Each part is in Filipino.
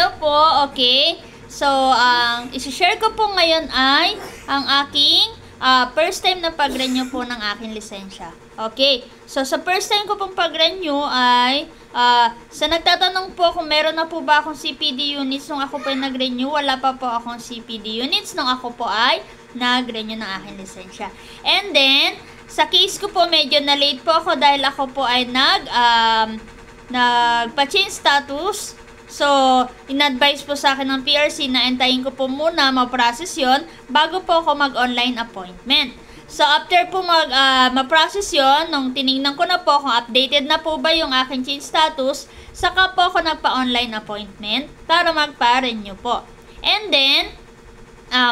Hello po, okay. So, ang isi-share ko po ngayon ay ang aking first time na pag-renew po ng aking lisensya. Okay, so sa first time ko pong pag-renew ay sa nagtatanong po kung meron na po ba akong CPD units nung ako po ay nag-renew, wala pa po akong CPD units nung ako po ay nag-renew ng aking lisensya. And then, sa case ko po medyo na late po ako dahil ako po ay nagpa-change status. So, in-advise po sa akin ng PRC na entayin ko po muna ma-process yon bago po ako mag-online appointment. So, after po ma-process yon, nung tinignan ko na po kung updated na po ba yung aking change status, saka po ako nagpa-online appointment para magpa-renew po. And then,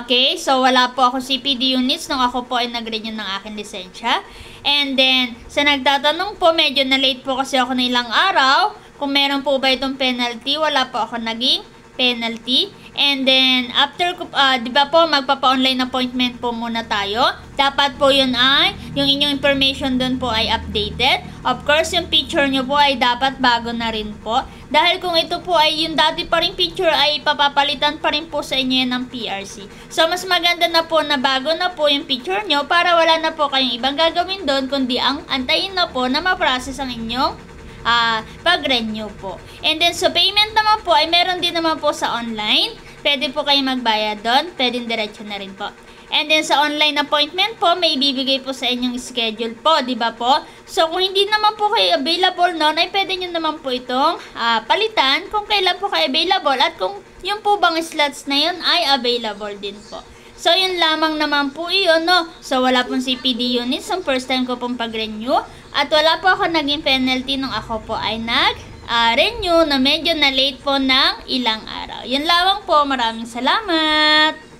okay, so wala po ako CPD units nung ako po ay nag-renew ng aking lisensya. And then, sa nagtatanong po, medyo na late po kasi ako na ilang araw. Kung meron po ba itong penalty, wala po ako naging penalty. And then, after, di ba po, magpapa-online appointment po muna tayo. Dapat po yun ay, yung inyong information dun po ay updated. Of course, yung picture nyo po ay dapat bago na rin po. Dahil kung ito po ay yung dati pa rin picture ay papapalitan pa rin po sa inyo yan ng PRC. So, mas maganda na po na bago na po yung picture nyo para wala na po kayong ibang gagawin doon, kundi ang antayin na po na ma-process ang inyong pag-renew po. And then, so payment naman po ay meron din naman po sa online. Pwede po kayo magbayad doon. Pwede diretso na rin po. And then, sa online appointment po, may ibibigay po sa inyong schedule po, di ba po? So, kung hindi naman po kayo available noon, ay pwede nyo naman po itong palitan kung kailan po kayo available at kung yung po bang slots na yun ay available din po. So, yun lamang naman po yun, no? So, wala pong CPD units ang first time ko pong pag-renew. At wala po ako naging penalty nung ako po ay nag-renew na medyo na late po ng ilang araw. Yun lamang po. Maraming salamat!